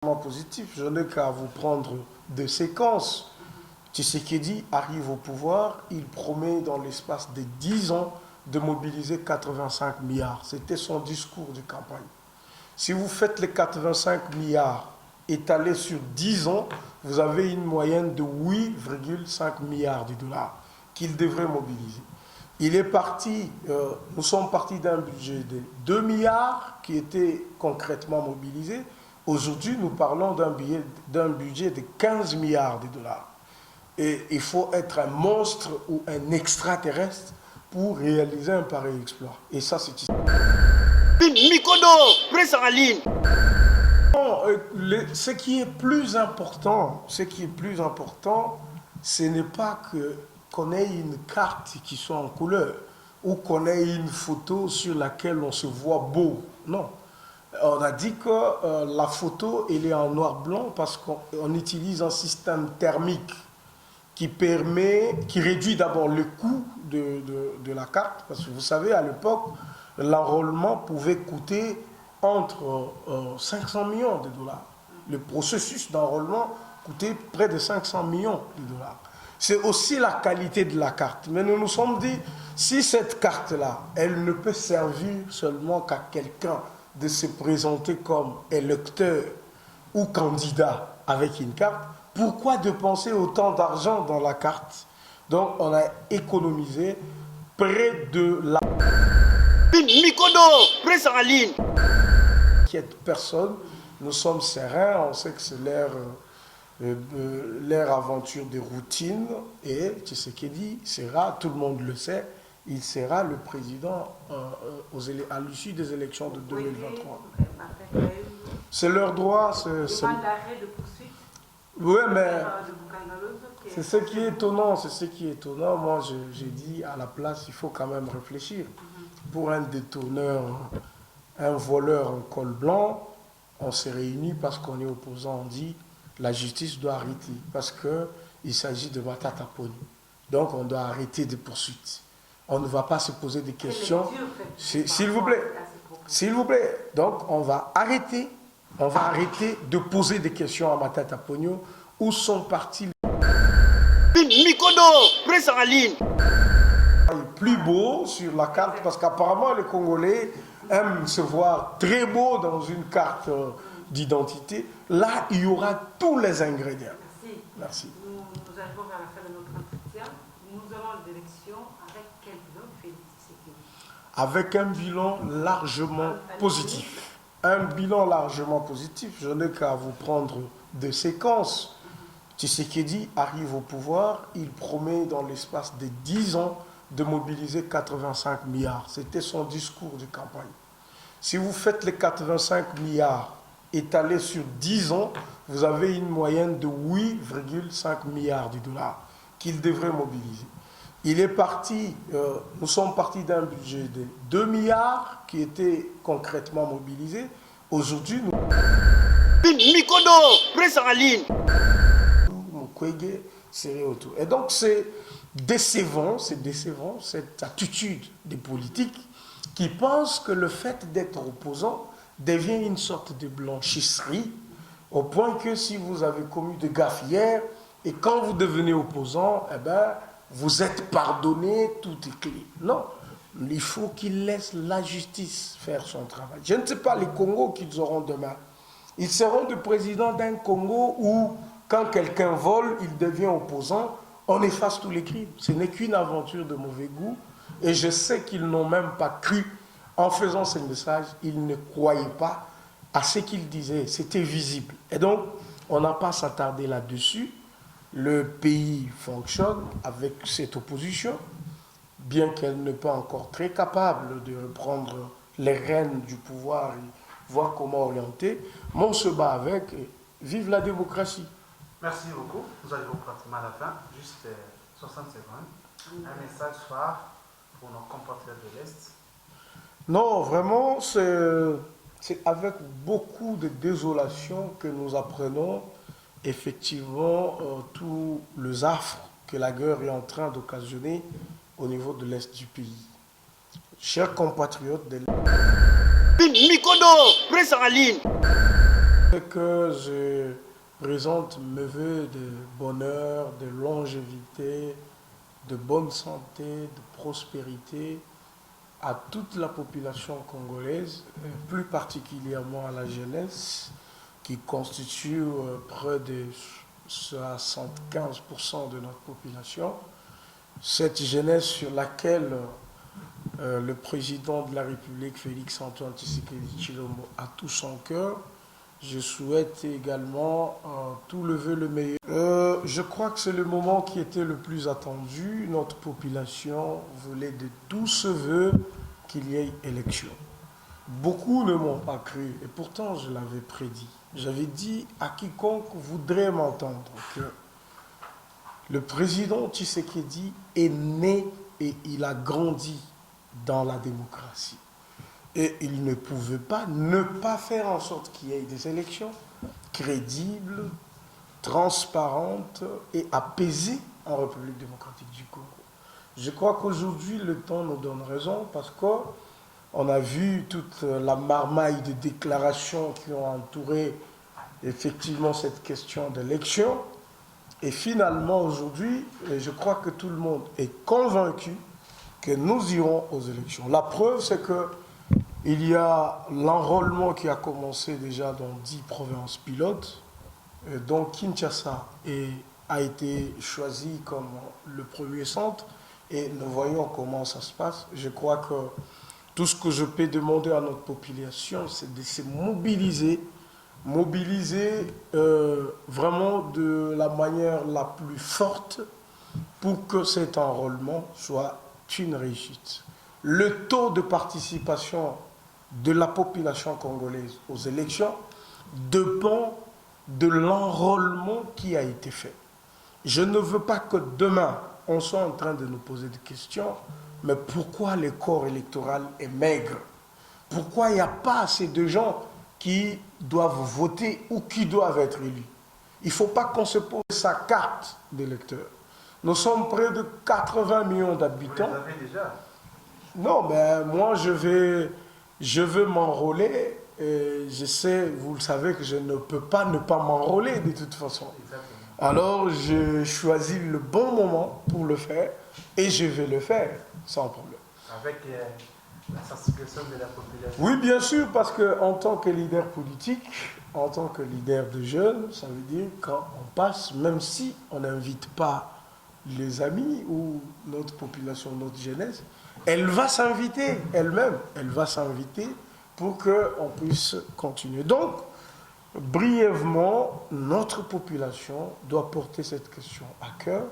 Positif, je n'ai qu'à vous prendre de séquences. Tshisekedi arrive au pouvoir, il promet dans l'espace de 10 ans de mobiliser 85 milliards. C'était son discours de campagne. Si vous faites les 85 milliards étalés sur 10 ans, vous avez une moyenne de 8,5 milliards de dollars qu'il devrait mobiliser. Il est parti, nous sommes partis d'un budget de 2 milliards qui était concrètement mobilisé. Aujourd'hui, nous parlons d'un budget de 15 milliards de dollars. Et il faut être un monstre ou un extraterrestre pour réaliser un pareil exploit. Et ça, c'est ici. Mikodo, presse en ligne. Ce qui est plus important, ce n'est pas qu'on ait une carte qui soit en couleur ou qu'on ait une photo sur laquelle on se voit beau. Non. On a dit que la photo, elle est en noir-blanc parce qu'on utilise un système thermique qui réduit d'abord le coût de la carte. Parce que vous savez, à l'époque, l'enrôlement pouvait coûter entre 500 millions de dollars. Le processus d'enrôlement coûtait près de 500 millions de dollars. C'est aussi la qualité de la carte. Mais nous nous sommes dit, si cette carte-là, elle ne peut servir seulement qu'à quelqu'un de se présenter comme électeur ou candidat avec une carte, pourquoi dépenser autant d'argent dans la carte? Donc on a économisé près de la... Mikodo, presse en ligne. Personne, nous sommes sereins, on sait que c'est leur aventure de routine et Tshisekedi sera, tout le monde le sait, il sera le président à l'issue des élections de 2023. C'est leur droit. Oui, mais c'est ce qui est étonnant. Moi, j'ai dit à la place, il faut quand même réfléchir. Pour un détourneur, un voleur en col blanc, on s'est réunis parce qu'on est opposant. On dit la justice doit arrêter parce qu'il s'agit de Matata Ponyo. Donc, on doit arrêter des poursuites. On ne va pas se poser des questions. S'il vous plaît. Donc, on va arrêter de poser des questions à Matata Ponyo. Où sont partis les... Mikodo, presse en ligne. Plus beau sur la carte, parce qu'apparemment, les Congolais aiment se voir très beau dans une carte d'identité. Là, il y aura tous les ingrédients. Merci. Nous arrivons à la fin de notre entretien. Nous allons à l'élection avec quel bilan, Félix Tshisekedi? Avec un bilan largement positif. Un bilan largement positif. Je n'ai qu'à vous prendre de séquences. Tshisekedi arrive au pouvoir. Il promet dans l'espace de 10 ans de mobiliser 85 milliards. C'était son discours de campagne. Si vous faites les 85 milliards étalés sur 10 ans, vous avez une moyenne de 8,5 milliards de dollars qu'il devrait mobiliser. Il est parti, nous sommes partis d'un budget de 2 milliards qui était concrètement mobilisé. Aujourd'hui, nous... Mikodo, presse en ligne. Et donc c'est décevant cette attitude des politiques qui pensent que le fait d'être opposant devient une sorte de blanchisserie, au point que si vous avez commis de gaffes hier, et quand vous devenez opposant, eh ben, vous êtes pardonné, tout est clean. Non, il faut qu'ils laissent la justice faire son travail. Je ne sais pas les Congos qu'ils auront demain. Ils seront le président d'un Congo où, quand quelqu'un vole, il devient opposant, on efface tous les crimes. Ce n'est qu'une aventure de mauvais goût. Et je sais qu'ils n'ont même pas cru. En faisant ce message, ils ne croyaient pas à ce qu'ils disaient. C'était visible. Et donc, on n'a pas à s'attarder là-dessus. Le pays fonctionne avec cette opposition, bien qu'elle n'est pas encore très capable de prendre les rênes du pouvoir et voir comment orienter. Mais on se bat avec. Et vive la démocratie. Merci beaucoup. Nous arrivons pratiquement à la fin. Juste 60 secondes. Un message phare pour nos compatriotes de l'Est. Non, vraiment, c'est avec beaucoup de désolation que nous apprenons effectivement tous les affres que la guerre est en train d'occasionner au niveau de l'Est du pays. Chers compatriotes de l'Est... Mikodo, presse en ligne. Que je présente mes voeux de bonheur, de longévité, de bonne santé, de prospérité à toute la population congolaise, plus particulièrement à la jeunesse, qui constitue près de 75% de notre population. Cette jeunesse sur laquelle le président de la République, Félix-Antoine Tshisekedi Tshilombo, a tout son cœur. Je souhaite également tout le vœu le meilleur. Je crois que c'est le moment qui était le plus attendu. Notre population voulait de douces vœux qu'il y ait élection. Beaucoup ne m'ont pas cru et pourtant je l'avais prédit. J'avais dit à quiconque voudrait m'entendre que le président Tshisekedi est né et il a grandi dans la démocratie. Et il ne pouvait pas ne pas faire en sorte qu'il y ait des élections crédibles, transparentes et apaisées en République démocratique du Congo. Je crois qu'aujourd'hui, le temps nous donne raison parce qu'on a vu toute la marmaille de déclarations qui ont entouré effectivement cette question d'élection. Et finalement, aujourd'hui, je crois que tout le monde est convaincu que nous irons aux élections. La preuve, c'est que il y a l'enrôlement qui a commencé déjà dans 10 provinces pilotes, dont Kinshasa a été choisi comme le premier centre, et nous voyons comment ça se passe. Je crois que tout ce que je peux demander à notre population, c'est de se mobiliser vraiment de la manière la plus forte pour que cet enrôlement soit une réussite. Le taux de participation de la population congolaise aux élections dépend de l'enrôlement qui a été fait. Je ne veux pas que demain, on soit en train de nous poser des questions, mais pourquoi le corps électoral est maigre? Pourquoi il n'y a pas assez de gens qui doivent voter ou qui doivent être élus? Il ne faut pas qu'on se pose sa carte d'électeur. Nous sommes près de 80 millions d'habitants. Vous l'avez déjà? Non, ben moi je veux m'enrôler. Je sais, vous le savez, que je ne peux pas ne pas m'enrôler de toute façon. Exactement. Alors je choisis le bon moment pour le faire et je vais le faire sans problème. Avec la sensibilisation de la population. Oui, bien sûr, parce qu'en tant que leader politique, en tant que leader de jeunes, ça veut dire quand on passe, même si on n'invite pas les amis ou notre population, notre jeunesse, elle va s'inviter elle-même, elle va s'inviter pour qu'on puisse continuer. Donc, brièvement, notre population doit porter cette question à cœur,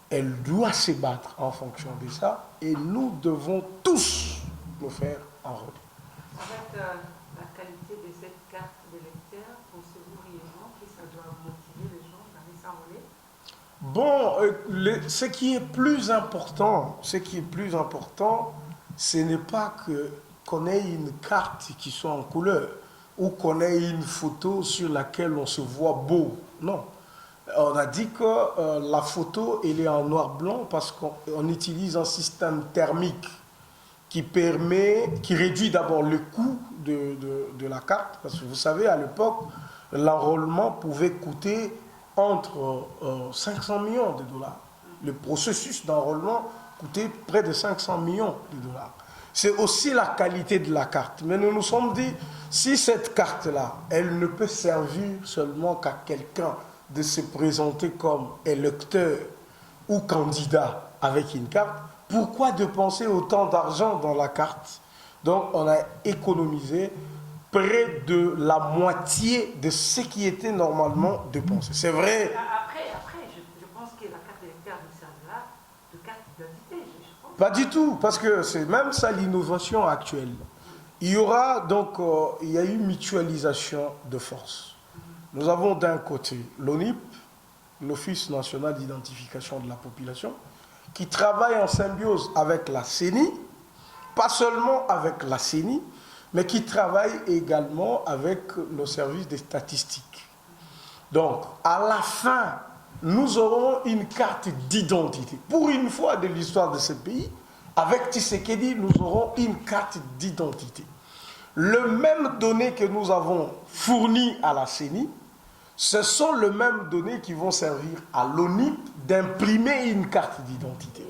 elle doit se battre en fonction de ça, et nous devons tous nous faire enrôler. Avec la qualité de cette carte d'électeur, pensez-vous réellement que ça doit motiver les gens à aller s'enrôler? Bon, ce qui est plus important, ce n'est pas qu'on ait une carte qui soit en couleur ou qu'on ait une photo sur laquelle on se voit beau. Non. On a dit que la photo, elle est en noir-blanc parce qu'on utilise un système thermique qui réduit d'abord le coût de la carte. Parce que vous savez, à l'époque, l'enrôlement pouvait coûter entre 500 millions de dollars. Le processus d'enrôlement coûtait près de 500 millions de dollars. C'est aussi la qualité de la carte. Mais nous nous sommes dit, si cette carte-là, elle ne peut servir seulement qu'à quelqu'un de se présenter comme électeur ou candidat avec une carte, pourquoi dépenser autant d'argent dans la carte? Donc on a économisé près de la moitié de ce qui était normalement dépensé. C'est vrai. Après, je pense que la carte d'électeur ne servira de carte d'identité, je pense. Pas du tout, parce que c'est même ça l'innovation actuelle. Il y aura donc, il y a eu mutualisation de forces. Nous avons d'un côté l'ONIP, l'Office national d'identification de la population, qui travaille en symbiose avec la CENI, pas seulement avec la CENI, mais qui travaille également avec nos services de statistiques. Donc, à la fin, nous aurons une carte d'identité. Pour une fois de l'histoire de ce pays, avec Tshisekedi, nous aurons une carte d'identité. les mêmes données que nous avons fournies à la CENI, ce sont les mêmes données qui vont servir à l'ONIP d'imprimer une carte d'identité.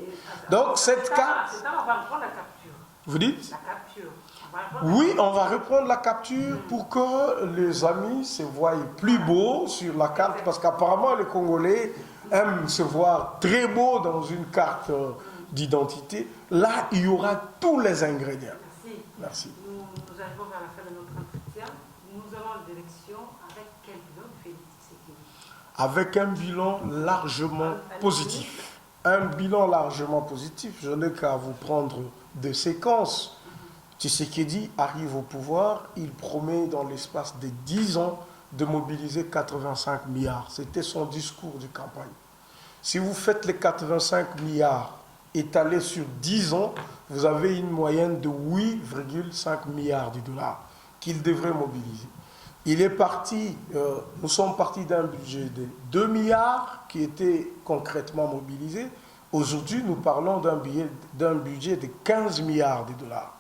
Donc cette carte... C'est ça, on va prendre la capture. Vous dites? La capture. On va Oui, on va reprendre la capture pour que les amis se voient plus beaux sur la carte, parce qu'apparemment les Congolais aiment se voir très beaux dans une carte d'identité. Là, il y aura tous les ingrédients. Merci. Merci. Nous arrivons vers la fin de notre entretien. Nous allons à l'élection avec quel bilan Félix Tshisekedi? Avec un bilan largement positif. Un bilan largement positif. Je n'ai qu'à vous prendre des séquences. Tshisekedi arrive au pouvoir, il promet dans l'espace de 10 ans de mobiliser 85 milliards. C'était son discours de campagne. Si vous faites les 85 milliards étalés sur 10 ans, vous avez une moyenne de 8,5 milliards de dollars qu'il devrait mobiliser. Il est parti, nous sommes partis d'un budget de 2 milliards qui était concrètement mobilisé. Aujourd'hui, nous parlons d'un budget de 15 milliards de dollars.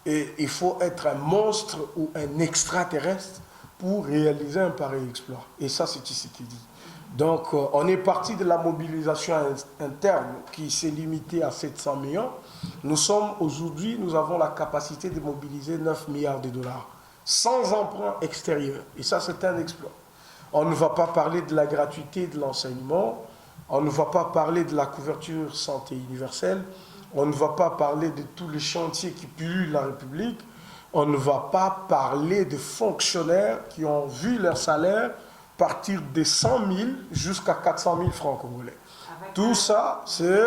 Et il faut être un monstre ou un extraterrestre pour réaliser un pareil exploit. Et ça, c'est Tshisekedi. Donc, on est parti de la mobilisation interne qui s'est limitée à 700 millions. Nous avons la capacité de mobiliser 9 milliards de dollars sans emprunt extérieur. Et ça, c'est un exploit. On ne va pas parler de la gratuité de l'enseignement. On ne va pas parler de la couverture santé universelle. On ne va pas parler de tous les chantiers qui pullulent la République. On ne va pas parler de fonctionnaires qui ont vu leur salaire partir de 100 000 jusqu'à 400 000 francs congolais. Tout ça, c'est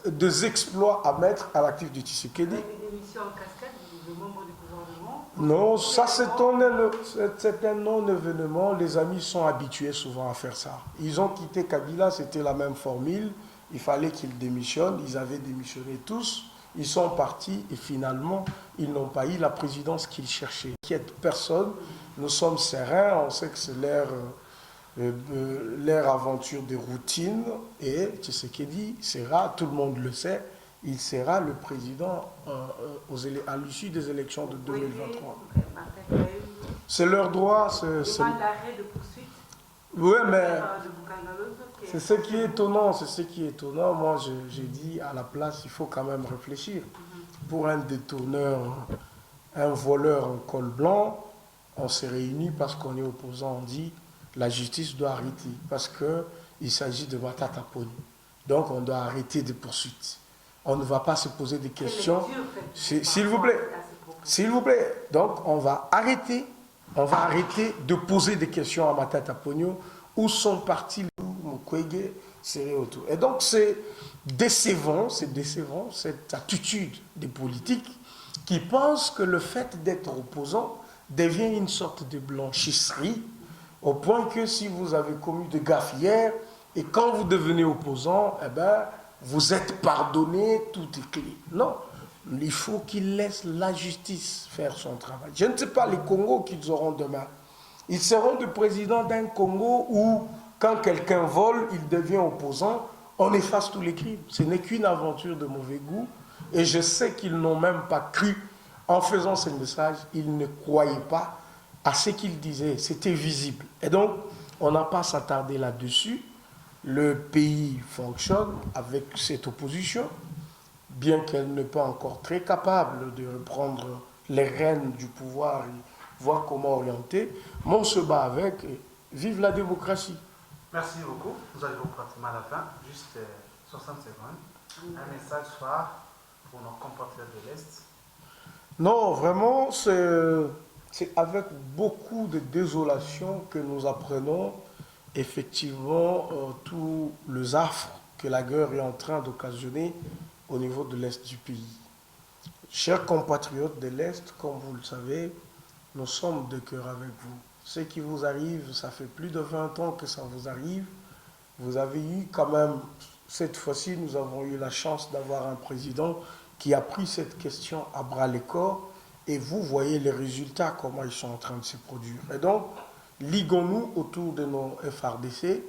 des exploits à mettre à l'actif du Tshisekedi. Avec des missions en cascade de membres du gouvernement? Non, ça c'est un non-événement. Les amis sont habitués souvent à faire ça. Ils ont quitté Kabila, c'était la même formule. Il fallait qu'ils démissionnent. Ils avaient démissionné tous. Ils sont partis et finalement, ils n'ont pas eu la présidence qu'ils cherchaient. Inquiète personne. Nous sommes sereins. On sait que c'est leur aventure de routine. Et Tshisekedi sera, tout le monde le sait, il sera le président à l'issue des élections de 2023. C'est leur droit. C'est l'arrêt de poursuite. Oui, mais c'est ce qui est étonnant. C'est ce qui est étonnant. Moi, j'ai dit à la place, il faut quand même réfléchir. Pour un détourneur, un voleur en col blanc, on s'est réunis parce qu'on est opposants. On dit la justice doit arrêter parce qu'il s'agit de Matata Pony. Donc, on doit arrêter des poursuites. On ne va pas se poser des questions. S'il vous plaît. S'il vous plaît. Donc, on va arrêter de poser des questions à Matata Pogno. Où sont partis les Mukwege, Sereoto? Et donc, c'est décevant cette attitude des politiques qui pensent que le fait d'être opposant devient une sorte de blanchisserie, au point que si vous avez commis de gaffes hier, et quand vous devenez opposant, eh ben, vous êtes pardonné, tout est clean. Non. Il faut qu'ils laissent la justice faire son travail. Je ne sais pas les Congos qu'ils auront demain. Ils seront le président d'un Congo où, quand quelqu'un vole, il devient opposant, on efface tous les crimes. Ce n'est qu'une aventure de mauvais goût. Et je sais qu'ils n'ont même pas cru. En faisant ce message, ils ne croyaient pas à ce qu'ils disaient. C'était visible. Et donc, on n'a pas à s'attarder là-dessus. Le pays fonctionne avec cette opposition, bien qu'elle n'est pas encore très capable de reprendre les rênes du pouvoir et voir comment orienter. Mais on se bat avec et vive la démocratie. Merci beaucoup. Nous arrivons pratiquement à la fin. Juste 60 secondes. Un message phare pour nos compatriotes de l'Est. Non, vraiment, c'est avec beaucoup de désolation que nous apprenons effectivement tous les affres que la guerre est en train d'occasionner au niveau de l'Est du pays. Chers compatriotes de l'Est, comme vous le savez, nous sommes de cœur avec vous. Ce qui vous arrive, ça fait plus de 20 ans que ça vous arrive. Vous avez eu quand même, cette fois-ci, nous avons eu la chance d'avoir un président qui a pris cette question à bras-le-corps et vous voyez les résultats, comment ils sont en train de se produire. Et donc, liguons-nous autour de nos FRDC,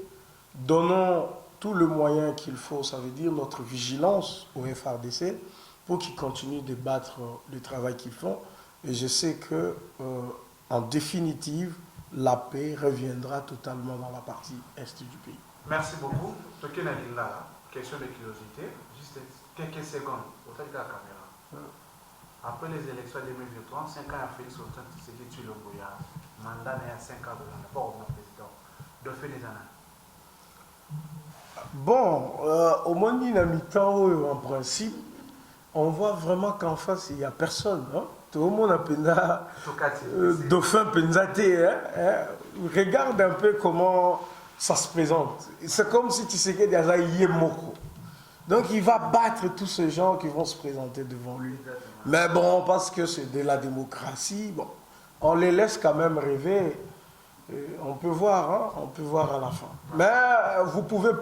donnons tout le moyen qu'il faut, ça veut dire notre vigilance aux FRDC, pour qu'ils continuent de battre le travail qu'ils font. Et je sais que, en définitive, la paix reviendra totalement dans la partie est du pays. Merci beaucoup. Ce qui est là, question de curiosité, juste quelques secondes, au fait de la caméra. Après les élections de 2023, 5 ans à Félix Antoine Tshisekedi tue le Boya, mandat n'est à 5 ans de rapport au président. De fait des années. Bon, au monde dynamitant, en principe, on voit vraiment qu'en face, il n'y a personne. Hein? Tout le monde a pena, dauphin penzaté. Regarde un peu comment ça se présente. C'est comme si Tshisekedi a Yemoko. Donc il va battre tous ces gens qui vont se présenter devant lui. Mais bon, parce que c'est de la démocratie, bon, on les laisse quand même rêver. On peut voir, hein, on peut voir à la fin. Mais vous pouvez